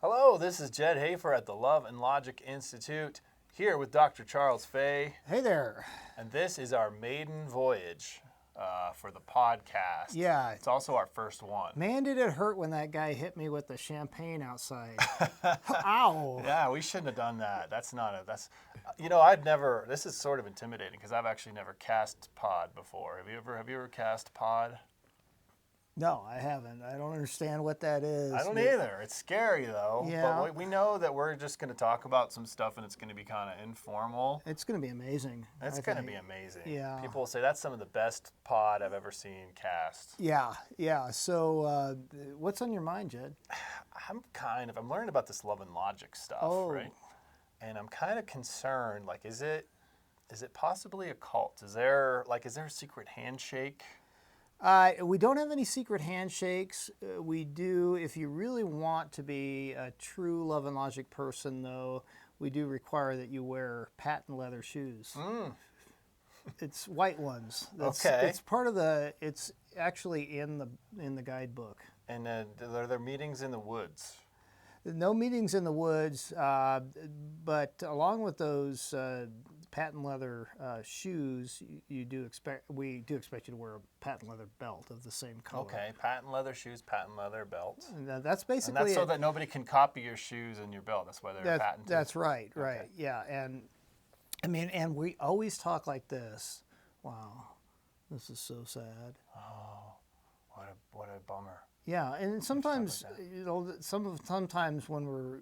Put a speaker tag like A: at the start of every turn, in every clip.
A: Hello, this is Jed Hafer at the Love and Logic Institute, here with Dr. Charles Fay.
B: Hey there.
A: And this is our maiden voyage for the podcast.
B: Yeah.
A: It's also our first one.
B: Man, did it hurt when that guy hit me with the champagne outside. Ow.
A: Yeah, we shouldn't have done that. This is sort of intimidating because I've actually never cast pod before. Have you ever cast pod?
B: No, I haven't. I don't understand what that is.
A: I don't either. It's scary, though.
B: Yeah.
A: But we know that we're just going to talk about some stuff, and it's going to be kind of informal.
B: It's going to be amazing.
A: It's going to be amazing.
B: Yeah.
A: People will say that's some of the best pod I've ever seen cast.
B: Yeah. So what's on your mind, Jed?
A: I'm learning about this love and logic stuff, right? And I'm kind of concerned, like, is it possibly a cult? Is there a secret handshake?
B: We don't have any secret handshakes. We do, if you really want to be a true Love and Logic person, though, we do require that you wear patent leather shoes. It's white ones.
A: Okay.
B: It's it's actually in the guidebook.
A: And are there meetings in the woods?
B: No meetings in the woods, but along with those patent leather shoes, we do expect you to wear a patent leather belt of the same color.
A: Okay, patent leather shoes, patent leather belt.
B: And that's basically
A: and that's so that nobody can copy your shoes and your belt. That's why they're patented.
B: That's right, right.
A: Okay.
B: Yeah, and I mean, and we always talk like this. Wow, this is so sad.
A: Oh, what a bummer.
B: Yeah, and sometimes, sometimes when we're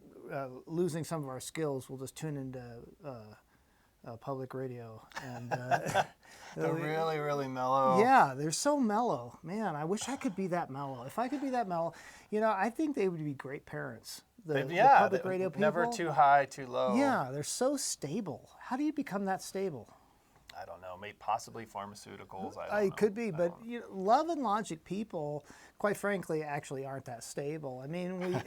B: losing some of our skills, we'll just tune into public radio, and
A: they're really, really mellow.
B: Yeah, they're so mellow. Man, I wish I could be that mellow. If I could be that mellow, I think they would be great parents. The public radio people.
A: Never too high, too low.
B: Yeah, they're so stable. How do you become that stable?
A: I don't know. Maybe possibly pharmaceuticals.
B: It could be, but Love and Logic people, quite frankly, actually aren't that stable. I mean,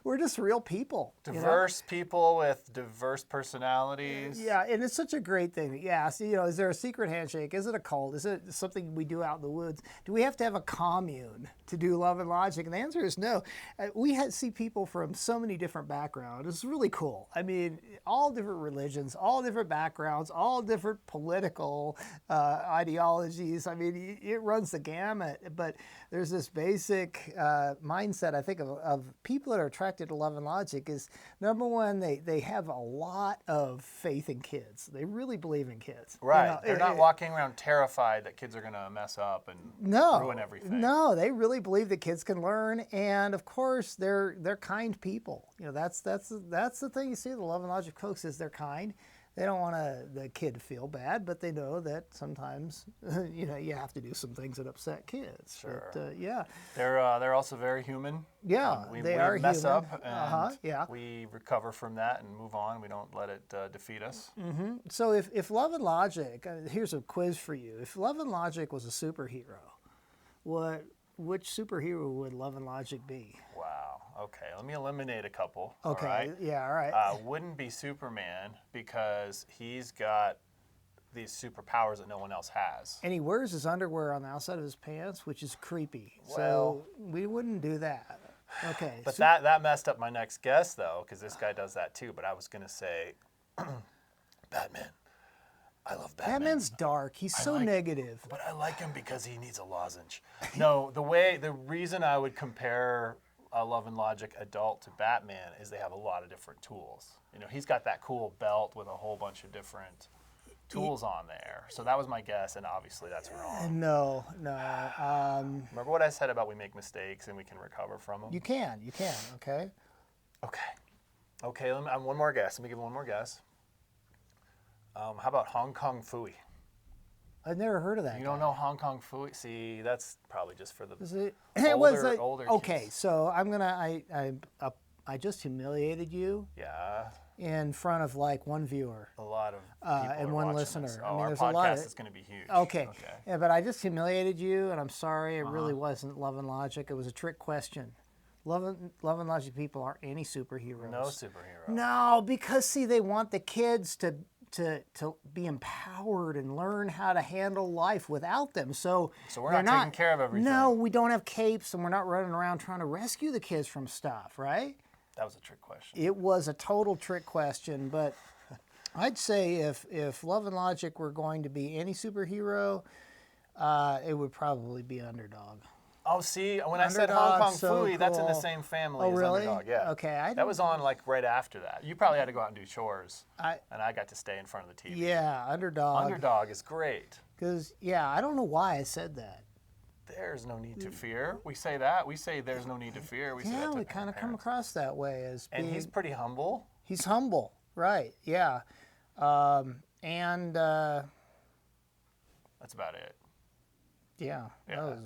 B: we're just real people.
A: Diverse people with diverse personalities.
B: Yeah, and it's such a great thing. Yeah, so, is there a secret handshake? Is it a cult? Is it something we do out in the woods? Do we have to have a commune to do Love and Logic? And the answer is no. We see people from so many different backgrounds. It's really cool. I mean, all different religions, all different backgrounds, all different political ideologies. I mean, it runs the gamut. But there's this basic mindset, I think, of people that are attracted to Love and Logic is, number one, they have a lot of faith in kids. They really believe in kids.
A: Right. They're not walking around terrified that kids are going to mess up and ruin everything.
B: No, they really believe that kids can learn, and of course, they're kind people. That's the thing you see with the Love and Logic folks is they're kind. They don't want the kid to feel bad, but they know that sometimes you have to do some things that upset kids.
A: Sure.
B: But, yeah.
A: They're also very human.
B: Yeah,
A: we
B: are
A: mess
B: human.
A: up and
B: yeah.
A: we recover from that and move on. We don't let it defeat us.
B: Mm-hmm. So if Love and Logic, here's a quiz for you. If Love and Logic was a superhero, which superhero would Love and Logic be?
A: Wow. Okay, let me eliminate a couple.
B: Okay,
A: all right?
B: Yeah, all right.
A: Wouldn't be Superman because he's got these superpowers that no one else has.
B: And he wears his underwear on the outside of his pants, which is creepy.
A: Well,
B: so we wouldn't do that. Okay.
A: But that messed up my next guess, though, because this guy does that too. But I was going to say Batman. I love Batman.
B: Batman's dark. He's so negative.
A: But I like him because he needs a lozenge. No, the reason I would compare a Love and Logic adult to Batman is they have a lot of different tools. He's got that cool belt with a whole bunch of different tools on there. So that was my guess, and obviously that's wrong.
B: No.
A: Remember what I said about we make mistakes and we can recover from them?
B: You can, okay?
A: Okay, one more guess. Let me give one more guess. How about Hong Kong Phooey?
B: I've never heard of that.
A: You don't know Hong Kong Phooey? See, that's probably just for the older
B: okay,
A: kids.
B: so I just humiliated you.
A: Yeah.
B: In front of one viewer.
A: A lot of people
B: and one listener.
A: This.
B: I mean,
A: our
B: there's
A: podcast
B: a lot of,
A: is going to be huge.
B: Okay. Yeah, but I just humiliated you, and I'm sorry. It really wasn't Love and Logic. It was a trick question. Love and Logic people aren't any superheroes.
A: No superheroes.
B: No, because see, they want the kids to to be empowered and learn how to handle life without them. So
A: we're
B: they're
A: not taking care of everything.
B: No, we don't have capes, and we're not running around trying to rescue the kids from stuff, right?
A: That was a trick question.
B: It was a total trick question, but I'd say if Love and Logic were going to be any superhero, it would probably be Underdog.
A: Oh, see, when I said Hong Kong
B: so
A: Phooey, that's in the
B: cool.
A: same family
B: Oh,
A: as
B: really?
A: Underdog. Yeah.
B: Okay,
A: that was on like right after that. You probably had to go out and do chores,
B: I
A: and I got to stay in front of the TV.
B: yeah, Underdog.
A: Underdog is great.
B: Because yeah, I don't know why I said that.
A: There's no need to fear. We say that. We say there's no need to fear. We say that
B: Yeah,
A: to
B: we
A: our
B: kind of come
A: parents.
B: across that way as being.
A: And he's pretty humble.
B: He's humble, right? Yeah, and
A: That's about it.
B: yeah, that
A: Yeah.
B: was,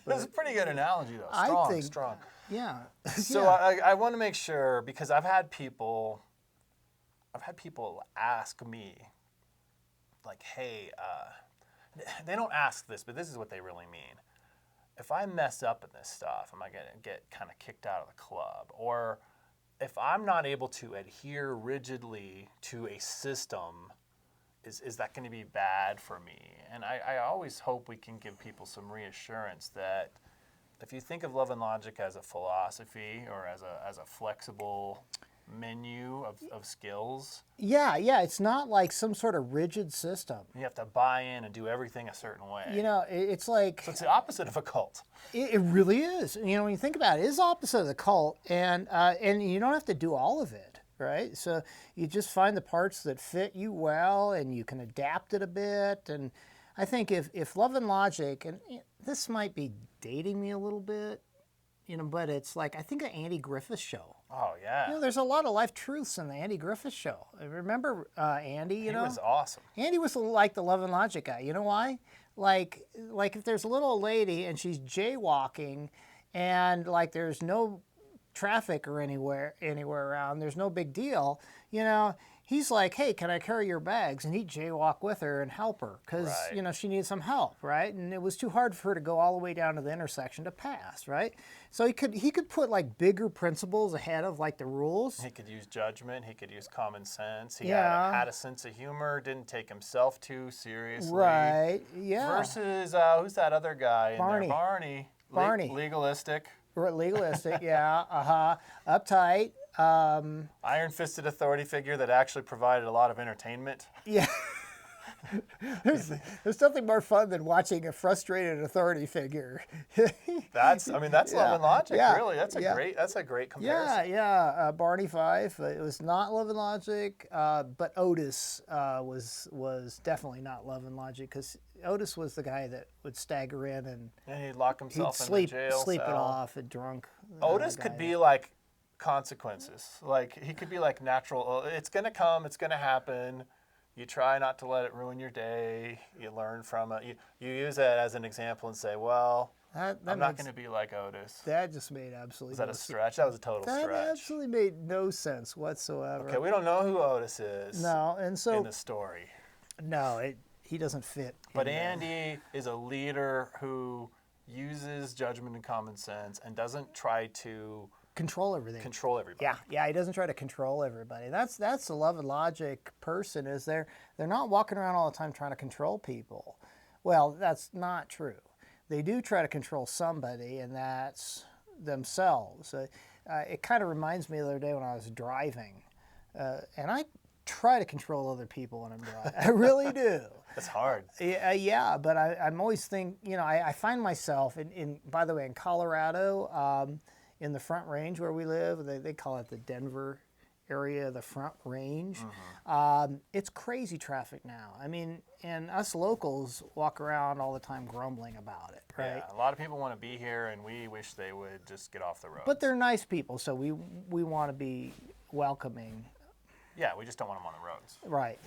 A: That's a pretty good analogy, though.
B: I
A: Strong,
B: think-
A: strong.
B: yeah.
A: So
B: yeah.
A: I want to make sure, because I've had people ask me, like, hey, they don't ask this, but this is what they really mean. If I mess up in this stuff, am I going to get kind of kicked out of the club? Or if I'm not able to adhere rigidly to a system, is that going to be bad for me? And I always hope we can give people some reassurance that if you think of Love and Logic as a philosophy or as a flexible menu of skills,
B: Yeah, it's not like some sort of rigid system.
A: you have to buy in and do everything a certain way.
B: You know, it's like
A: So it's the opposite of a cult.
B: it really is. You know, when you think about it, it's opposite of the cult, and you don't have to do all of it, right? So you just find the parts that fit you well, and you can adapt it a bit. And I think if Love and Logic, and this might be dating me a little bit, you know, but it's like I think an Andy Griffith show.
A: Oh, yeah.
B: You know, there's a lot of life truths in the Andy Griffith show. Remember Andy? You
A: He
B: know,
A: was awesome.
B: Andy was like the Love and Logic guy. You know why? Like if there's a little old lady and she's jaywalking, and like there's no traffic or anywhere around, there's no big deal. You know, he's like, hey, can I carry your bags? And he'd jaywalk with her and help her because
A: Right.
B: you know she needed some help, right? And it was too hard for her to go all the way down to the intersection to pass, right? So he could put like bigger principles ahead of like the rules.
A: He could use judgment. He could use common sense. He
B: Yeah.
A: had a sense of humor, didn't take himself too seriously.
B: Right? Yeah.
A: Versus, who's that other guy in
B: Barney.
A: there? Barney.
B: Barney.
A: Legalistic.
B: Legalistic, yeah, uptight,
A: Iron-fisted authority figure that actually provided a lot of entertainment.
B: yeah. There's nothing more fun than watching a frustrated authority figure.
A: That's Love and Logic,
B: yeah,
A: really. That's
B: yeah.
A: a great comparison.
B: Barney Fife. It was not Love and Logic, but Otis was definitely not Love and Logic because Otis was the guy that would stagger in and
A: And he'd lock
B: he'd
A: himself in
B: sleep
A: the jail
B: it
A: cell.
B: off and drunk.
A: Otis
B: guy.
A: could be like consequences. Like he could be like natural. It's gonna come. It's gonna happen. You try not to let it ruin your day. You learn from it. You use it as an example and say, well,
B: that
A: I'm not
B: makes-
A: going to be like Otis.
B: That just made absolutely
A: Is that
B: no
A: a
B: sense.
A: stretch? That was a total
B: That
A: stretch.
B: absolutely made no sense whatsoever.
A: Okay, we don't know who Otis is
B: No, and
A: in
B: so
A: the story.
B: no, he doesn't fit.
A: But
B: in there.
A: Andy is a leader who uses judgment and common sense and doesn't try to
B: control everything.
A: control everybody.
B: Yeah, he doesn't try to control everybody. That's the Love and Logic person is they're not walking around all the time trying to control people. Well, that's not true. They do try to control somebody, and that's themselves. It kind of reminds me the other day when I was driving, and I try to control other people when I'm driving. I really do.
A: That's hard.
B: Yeah, but I'm always I find myself by the way, in Colorado, in the Front Range where we live, they call it the Denver area, the Front Range. It's crazy traffic now. I mean, and us locals walk around all the time grumbling about it, right?
A: Yeah, a lot of people want to be here, and we wish they would just get off the road.
B: But they're nice people, so we want to be welcoming.
A: Yeah, we just don't want them on the roads.
B: Right.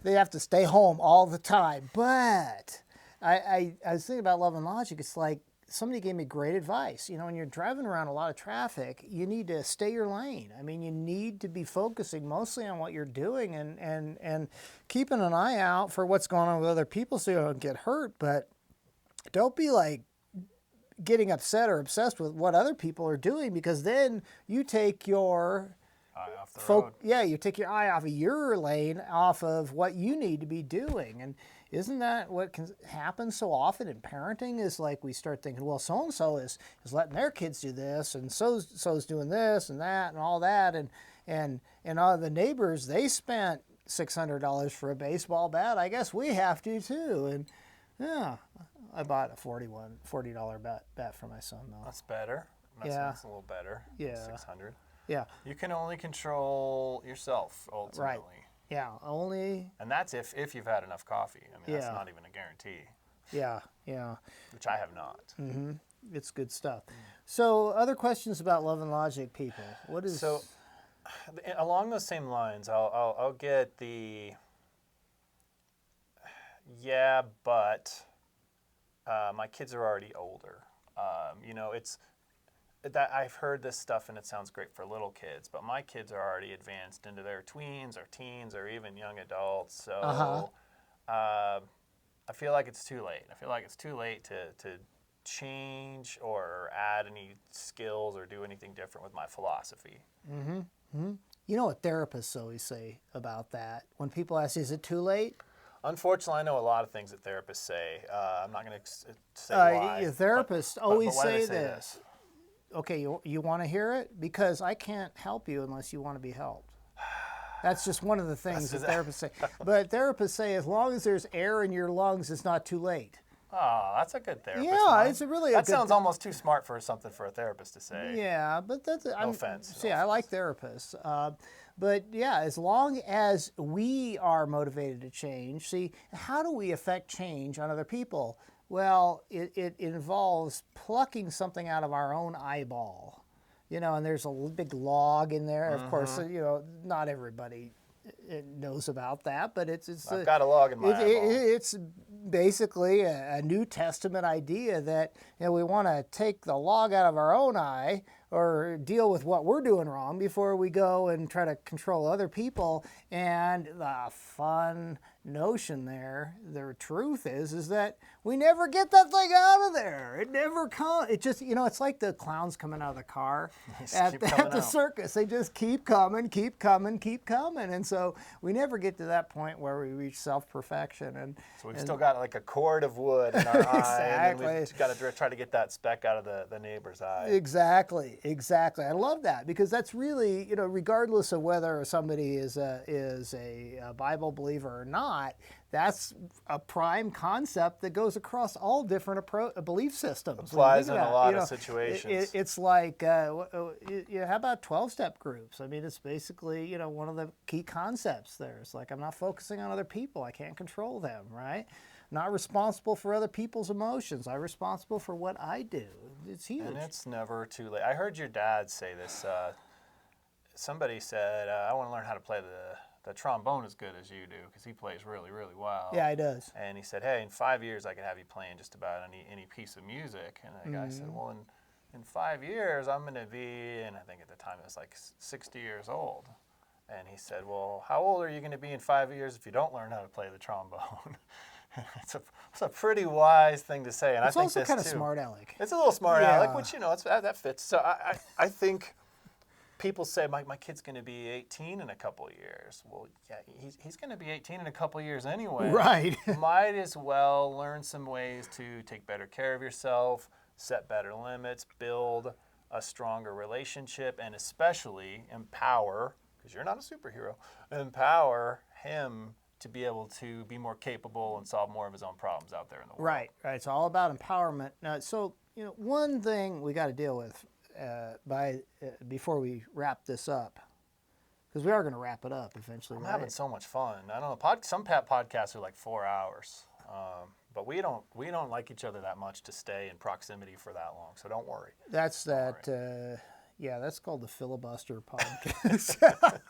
B: They have to stay home all the time. But I was thinking about Love and Logic. It's like somebody gave me great advice. You know, when you're driving around a lot of traffic, you need to stay your lane. I mean, you need to be focusing mostly on what you're doing and keeping an eye out for what's going on with other people so you don't get hurt. But don't be like getting upset or obsessed with what other people are doing because then you take your
A: eye off the road.
B: You take your eye off of your lane, off of what you need to be doing. And isn't that what can happen so often in parenting? Is like we start thinking, well, so and so is letting their kids do this, and so's doing this and that and all that, and all the neighbors, they spent $600 for a baseball bat. I guess we have to too. And yeah, I bought a $40 bat for my son though.
A: That's better. That's a little better.
B: Yeah.
A: 600.
B: Yeah.
A: You can only control yourself ultimately.
B: Right. Yeah. Only.
A: And that's if you've had enough coffee. I mean, that's not even a guarantee.
B: Yeah. Yeah.
A: Which I have not.
B: Mm-hmm. It's good stuff. So, other questions about Love and Logic, people? What is
A: so? Along those same lines, I'll get the but my kids are already older. It's that I've heard this stuff and it sounds great for little kids, but my kids are already advanced into their tweens or teens or even young adults. So I feel like it's too late. I feel like it's too late to change or add any skills or do anything different with my philosophy.
B: Mm-hmm. Mm-hmm. You know what therapists always say about that? When people ask, is it too late?
A: Unfortunately, I know a lot of things that therapists say. I'm not going to say why.
B: Therapists always
A: but why do
B: say
A: they
B: this. Okay, you want to hear it? Because I can't help you unless you want to be helped. That's just one of the things that therapists say. But therapists say as long as there's air in your lungs, it's not too late.
A: Oh, that's a good therapist.
B: Yeah,
A: line.
B: it's really
A: that sounds almost too smart for something for a therapist to say.
B: Yeah, but that's
A: no offense.
B: See, I like therapists. But yeah, as long as we are motivated to change, see, how do we affect change on other people? Well, it involves plucking something out of our own eyeball, and there's a big log in there. Of course, not everybody knows about that, but
A: I've got a log in my eyeball.
B: It's basically a New Testament idea that we want to take the log out of our own eye or deal with what we're doing wrong before we go and try to control other people. And the fun notion there, the truth is that we never get that thing out of there. It never comes. It just, it's like the clowns coming out of the car at the circus. They just keep coming, keep coming, keep coming. And so we never get to that point where we reach self-perfection.
A: So we've still got like a cord of wood in our eye.
B: Exactly.
A: And we've got to try to get that speck out of the neighbor's eye.
B: Exactly. I love that because that's really, regardless of whether somebody is a Bible believer or not, that's a prime concept that goes across all different belief systems.
A: Applies in a lot of situations.
B: It's like, how about 12-step groups? I mean, it's basically, one of the key concepts there. It's like, I'm not focusing on other people. I can't control them, right? Not responsible for other people's emotions. I'm responsible for what I do. It's huge.
A: And it's never too late. I heard your dad say this. Somebody said, I want to learn how to play the trombone as good as you do because he plays really, really well.
B: Yeah, he does.
A: And he said, hey, in 5 years I could have you playing just about any piece of music. And the guy said, well, in 5 years I'm going to be, and I think at the time it was like 60 years old. And he said, well, how old are you going to be in 5 years if you don't learn how to play the trombone? It's a pretty wise thing to say, and
B: it's
A: I think
B: also
A: this
B: kind of
A: too.
B: smart aleck.
A: It's a little smart aleck, which that fits. So I think people say my kid's going to be 18 in a couple of years. Well, yeah, he's going to be 18 in a couple of years anyway.
B: Right.
A: Might as well learn some ways to take better care of yourself, set better limits, build a stronger relationship, and especially empower, because you're not a superhero, empower him to be able to be more capable and solve more of his own problems out there in the world.
B: Right. It's all about empowerment. Now, so, one thing we got to deal with before we wrap this up, because we are going to wrap it up eventually.
A: I'm having so much fun. I don't know. Some podcasts are like 4 hours, but we don't like each other that much to stay in proximity for that long. So don't worry.
B: That's that. Yeah, that's called the Filibuster Podcast.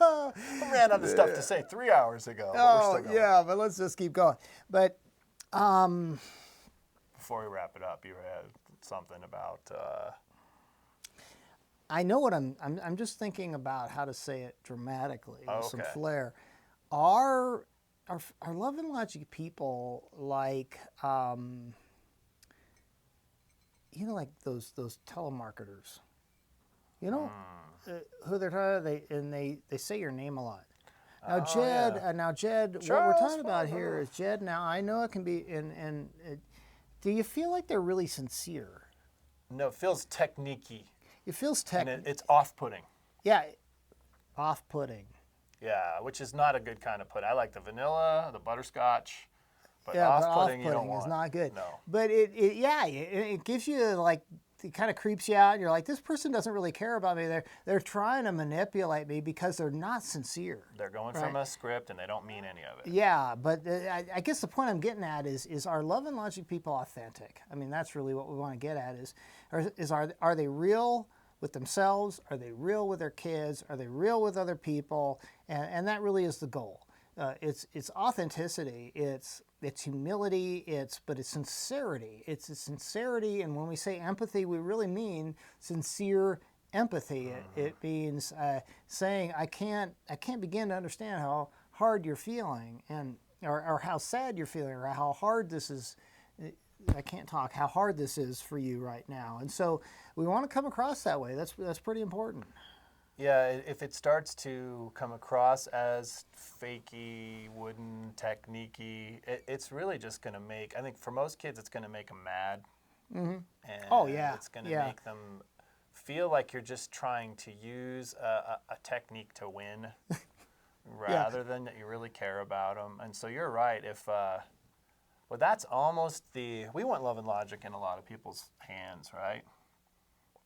A: I ran out of stuff to say 3 hours ago.
B: But let's just keep going. But
A: before we wrap it up, you had something about.
B: I know what I'm just thinking about how to say it dramatically with some flair. Are Love and Logic people like like those telemarketers? who they're talking about, they say your name a lot. Now,
A: Oh,
B: Jed,
A: yeah.
B: now Jed, what
A: Charles,
B: we're talking about here is Jed. Now, I know it can be, do you feel like they're really sincere?
A: No, it feels techniquey,
B: It feels
A: and it's off-putting.
B: yeah, off-putting.
A: Yeah, which is not a good kind of pudding. I like the vanilla, the butterscotch, but
B: Yeah, but
A: off-putting you don't
B: off-putting is
A: want.
B: not good.
A: No.
B: But it gives you like, it kind of creeps you out. And you're like, this person doesn't really care about me. They're trying to manipulate me because they're not sincere.
A: They're going from a script and they don't mean any of it.
B: Yeah, but I guess the point I'm getting at is our love and logic people authentic? I mean, that's really what we want to get at are they real with themselves? Are they real with their kids? Are they real with other people? And that really is the goal. It's authenticity. It's humility. But it's sincerity. It's a sincerity, and when we say empathy, we really mean sincere empathy. It means saying, I can't begin to understand how hard you're feeling, or how sad you're feeling, or how hard this is. I can't talk. How hard this is for you right now, and so we want to come across that way. That's pretty important.
A: Yeah, if it starts to come across as fakey, wooden, techniquey, it's really just going to make, I think for most kids, it's going to make them mad. Mm-hmm. And
B: Oh, yeah.
A: it's going to make them feel like you're just trying to use a technique to win rather than that you really care about them. And so you're right. Well, that's almost we want love and logic in a lot of people's hands, right?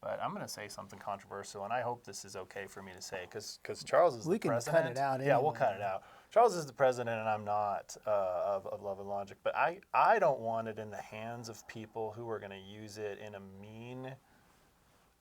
A: But I'm going to say something controversial, and I hope this is okay for me to say, because Charles is the president.
B: We can cut it out.
A: Yeah, we'll
B: anyway.
A: cut it out. Charles is the president, and I'm not of Love and Logic. But I don't want it in the hands of people who are going to use it in a mean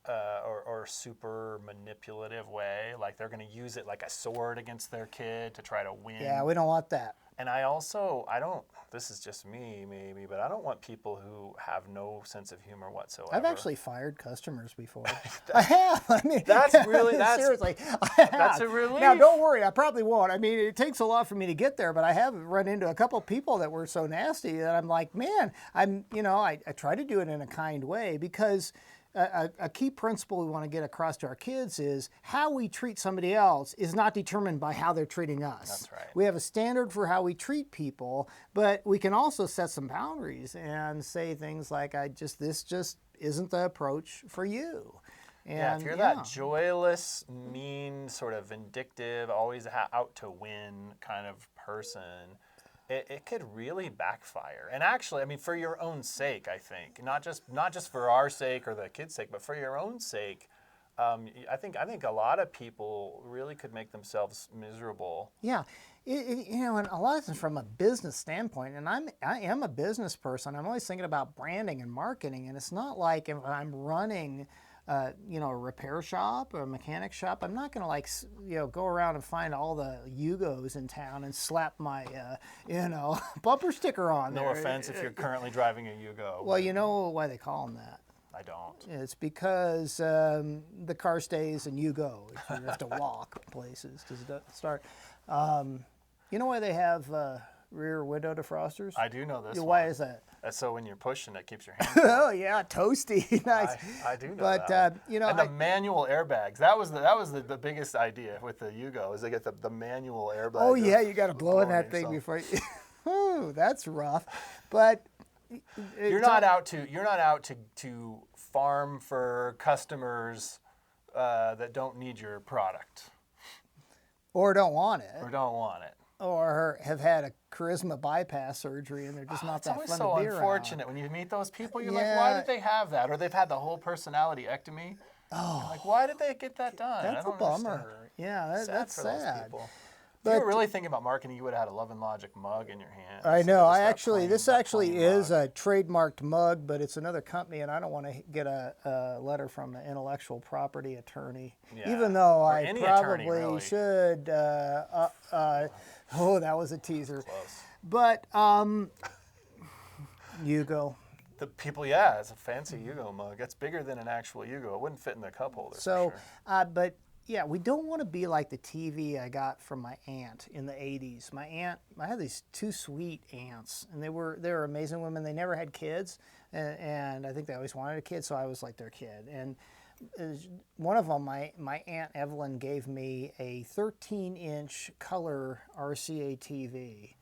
A: or super manipulative way. Like they're going to use it like a sword against their kid to try to win.
B: Yeah, we don't want that.
A: And I don't, this is just me maybe, but I don't want people who have no sense of humor whatsoever.
B: I've actually fired customers before. I have. I mean, seriously. I have.
A: That's a relief.
B: Now, don't worry. I probably won't. I mean, it takes a lot for me to get there, but I have run into a couple people that were so nasty that I'm like, man, I try to do it in a kind way, because a key principle we want to get across to our kids is how we treat somebody else is not determined by how they're treating us.
A: That's right.
B: We have a standard for how we treat people, but we can also set some boundaries and say things like, this just isn't the approach for you. And,
A: yeah, if you're that joyless, mean, sort of vindictive, always out to win kind of person, it could really backfire. And actually, I mean, for your own sake, I think, not just for our sake or the kids' sake, but for your own sake, I think a lot of people really could make themselves miserable.
B: Yeah, and a lot of times from a business standpoint, and I am a business person. I'm always thinking about branding and marketing, and it's not like if I'm running a repair shop or a mechanic shop, I'm not going to go around and find all the Yugos in town and slap my bumper sticker on there.
A: No offense if you're currently driving a Yugo.
B: Well, you know why they call them that.
A: I don't.
B: It's because the car stays and you go. You have to walk places to start. You know why they have rear window defrosters?
A: I do know this.
B: Why
A: one.
B: is that?
A: That's so when you're pushing, it keeps your hand.
B: Oh yeah, toasty, nice.
A: I do know
B: but,
A: that.
B: And
A: the manual airbags. That was the biggest idea with the Yugo is they get the manual airbag.
B: Oh yeah, you got to blow in that thing before. Ooh, that's rough. But
A: you're not out to farm for customers that don't need your product
B: or don't want it. Or have had a charisma bypass surgery and they're just not that fun to be around.
A: It's always so unfortunate when you meet those people. You're like, why did they have that? Or they've had the whole personality ectomy. Oh, like why did they get that done?
B: That's a bummer. Yeah, that's
A: sad.
B: sad.
A: Those people. If you were really thinking about marketing, you would have had a Love and Logic mug in your hand.
B: I know. This actually is a trademarked mug, but it's another company, and I don't want to get a letter from an intellectual property attorney, even though I probably should. Oh, that was a teaser.
A: Close.
B: But Yugo.
A: The people, it's a fancy Yugo mug. It's bigger than an actual Yugo. It wouldn't fit in the cup holder.
B: So,
A: for sure.
B: but yeah, we don't want to be like the TV I got from my aunt in the 80s. My aunt, I had these two sweet aunts, and they were amazing women. They never had kids, and I think they always wanted a kid, so I was like their kid. one of them, my Aunt Evelyn gave me a 13-inch color RCA TV.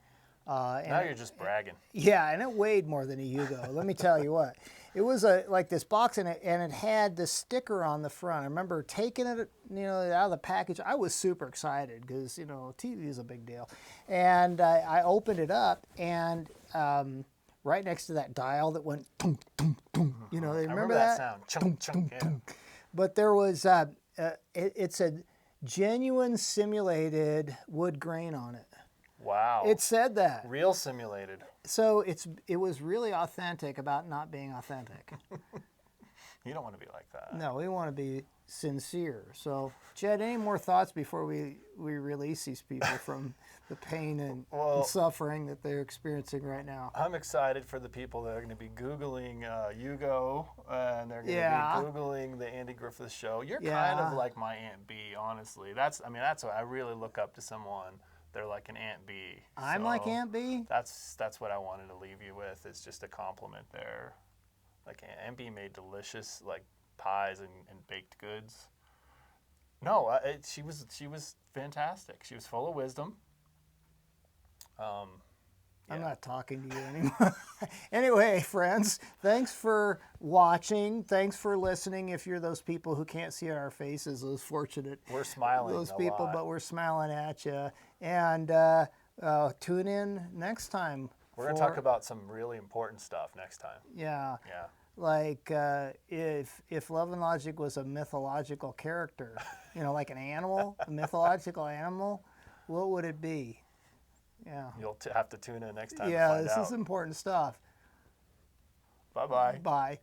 A: Now you're just bragging.
B: Yeah, and it weighed more than a Yugo. Let me tell you what. It was like this box, and it had the sticker on the front. I remember taking it, out of the package. I was super excited because TV is a big deal, and I opened it up, and right next to that dial that went, tunk, tunk, tunk, they remember
A: that sound. Chunk, chunk, yeah.
B: But there was it's a genuine simulated wood grain on it.
A: Wow.
B: It said that.
A: Real simulated.
B: So it was really authentic about not being authentic.
A: You don't want to be like that.
B: No, we want to be sincere. So, Jed, any more thoughts before we release these people from the pain and suffering that they're experiencing right now?
A: I'm excited for the people that are going to be Googling Yugo, and they're going to be Googling the Andy Griffith Show. You're kind of like my Aunt B, honestly. That's what I really look up to someone. They're like an Aunt B.
B: I'm like Aunt B?
A: That's what I wanted to leave you with. It's just a compliment there. Like Aunt B made delicious pies and baked goods. No, she was fantastic. She was full of wisdom.
B: I'm not talking to you anymore. Anyway, friends, thanks for watching. Thanks for listening. If you're those people who can't see our faces, those fortunate.
A: We're smiling.
B: Those
A: a
B: people,
A: lot.
B: but we're smiling at you. And tune in next time.
A: We're going to talk about some really important stuff next time.
B: Yeah.
A: Yeah.
B: Like if Love and Logic was a mythological character, like an animal, a mythological animal, what would it be? Yeah.
A: You'll have to tune in next time.
B: Yeah,
A: to find
B: this
A: out.
B: is important stuff.
A: Bye-bye.
B: Bye.